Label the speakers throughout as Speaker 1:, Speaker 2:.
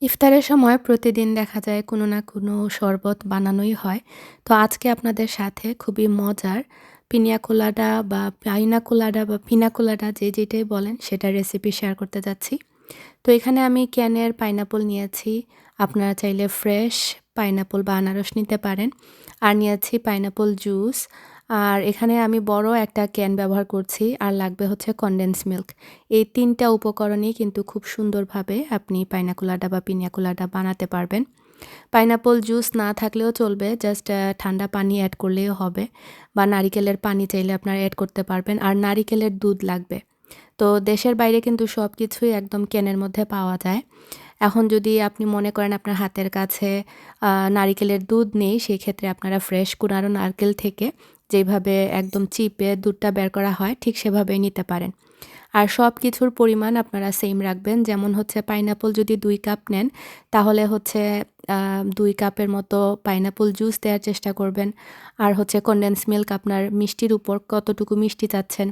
Speaker 1: ইফতারের সময় প্রতিদিন দেখা যায় কোনো না কোনো শরবত বানানোই হয়। তো আজকে আপনাদের সাথে খুবই মজার পিনিয়া কোলাডা বা পাইনা কোলাডা বা পিনা কোলাডা যে যেটাই বলেন সেটার রেসিপি শেয়ার করতে যাচ্ছি। তো এখানে আমি ক্যানের পাইনাপল নিয়েছি। আপনারা চাইলে ফ্রেশ পাইনাপল বা আনারস নিতে পারেন। আর নিয়েছি পাইনাপল জুস। আর এখানে আমি বড় একটা ক্যান ব্যবহার করছি। আর লাগবে হচ্ছে কনডেন্স মিল্ক। এই ৩ টা উপকরণেই কিন্তু খুব সুন্দরভাবে আপনি পাইনা কোলাডা বা পিনিয়া কোলাডা বানাতে পারবেন। পাইনাপল জুস না থাকলেও চলবে। জাস্ট ঠান্ডা পানি এড করলেও হবে। বা নারিকেলের পানি চাইলে আপনারা এড করতে পারবেন। আর নারিকেলের দুধ লাগবে। তো দেশের বাইরে কিন্তু সবকিছুই একদম ক্যানের মধ্যে পাওয়া যায়। এখন যদি আপনি মনে করেন আপনার হাতের কাছে নারিকেলের দুধ নেই, সেক্ষেত্রে আপনারা ফ্রেশ কুড়ানো নারকেল থেকে যেভাবে একদম চিপে দুধটা বের করা হয়, ঠিক সেভাবেই নিতে পারেন। আর সব কিছুর পরিমাণ আপনারা সেম রাখবেন। যেমন হচ্ছে পাইনাপল যদি ২ কাপ নেন, তাহলে হচ্ছে ২ কাপের মতো পাইনাপল জুস দেওয়ার চেষ্টা করবেন। আর হচ্ছে কনডেন্স মিল্ক আপনার মিষ্টির উপর কতটুকু মিষ্টি চাচ্ছেন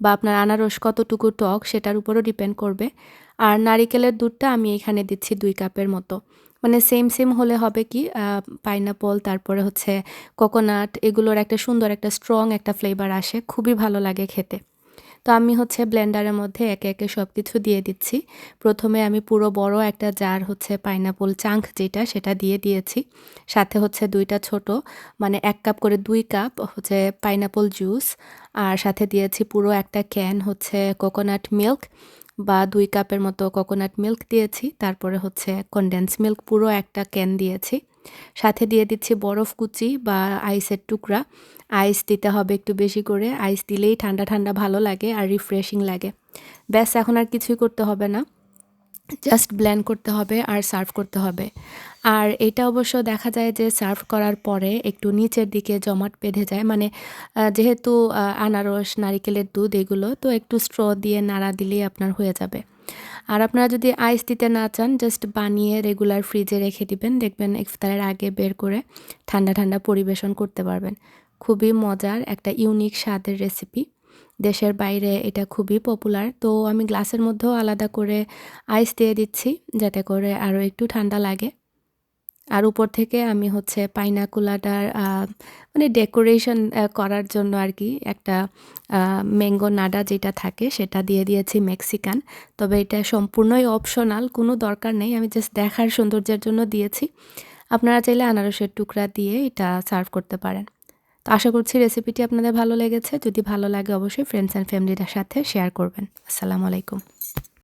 Speaker 1: বা আপনার আনারস কতটুকু টক সেটার উপরও ডিপেন্ড করবে। আর নারিকেলের দুধটা আমি এখানে দিচ্ছি ২ কাপের মতো। মানে সেম হলে হবে কি পাইনাপল তারপরে হচ্ছে কোকোনাট এগুলোর একটা সুন্দর একটা স্ট্রং একটা ফ্লেভার আসে। খুবই ভালো লাগে খেতে। তো আমি হচ্ছে ব্লেন্ডারের মধ্যে একে সবকিছু দিয়ে দিচ্ছি। ১ম এ আমি পুরো বড় একটা জার হচ্ছে পাইনাপল চাঙ্ক যেটা সেটা দিয়ে দিয়েছি। সাথে হচ্ছে ২ টা ছোট মানে ১ কাপ করে ২ কাপ হচ্ছে পাইনাপল জুস। আর সাথে দিয়েছি পুরো একটা ক্যান হচ্ছে কোকোনাট মিল্ক বা ২ কাপের মতো কোকোনাট মিল্ক দিয়েছি। তারপরে হচ্ছে কনডেন্স মিল্ক পুরো একটা ক্যান দিয়েছি। সাথে দিয়ে দিচ্ছি বরফ কুচি বা আইসের টুকরা। আইস দিতে হবে একটু বেশি করে। আইস দিলেই ঠান্ডা ভালো লাগে আর রিফ্রেশিং লাগে। ব্যাস এখন আর কিছুই করতে হবে না। জাস্ট ব্লেন্ড করতে হবে আর সার্ভ করতে হবে। আর এটা অবশ্য দেখা যায় যে সার্ভ করার পরে একটু নিচের দিকে জমাট বেঁধে যায়। মানে যেহেতু আনারস, নারিকেলের দুধ এগুলো তো একটু স্ট্র দিয়ে নাড়া দিলেই আপনার হয়ে যাবে। আর আপনারা যদি আইস দিতে না চান জাস্ট বানিয়ে রেগুলার ফ্রিজে রেখে দিবেন। দেখবেন ইফতারের আগে বের করে ঠান্ডা পরিবেশন করতে পারবেন। খুবই মজার একটা ইউনিক স্বাদের রেসিপি। দেশের বাইরে এটা খুবই পপুলার। তো আমি গ্লাসের মধ্যেও আলাদা করে আইস দিয়ে দিচ্ছি যাতে করে আরও একটু ঠান্ডা লাগে। আর উপর থেকে আমি হচ্ছে পাইনা কোলাডার মানে ডেকোরেশন করার জন্য আরকি একটা ম্যাঙ্গো নাডা যেটা থাকে সেটা দিয়ে দিয়েছি মেক্সিকান। তবে এটা সম্পূর্ণই অপশনাল, কোনো দরকার নেই। আমি জাস্ট দেখার সৌন্দর্যের জন্য দিয়েছি। আপনারা চাইলে আনারসের টুকরা দিয়ে এটা সার্ভ করতে পারেন। তো আশা করছি রেসিপিটি আপনাদের ভালো লেগেছে। যদি ভালো লাগে অবশ্যই ফ্রেন্ডস অ্যান্ড ফ্যামিলির সাথে শেয়ার করবেন। আসসালামু আলাইকুম।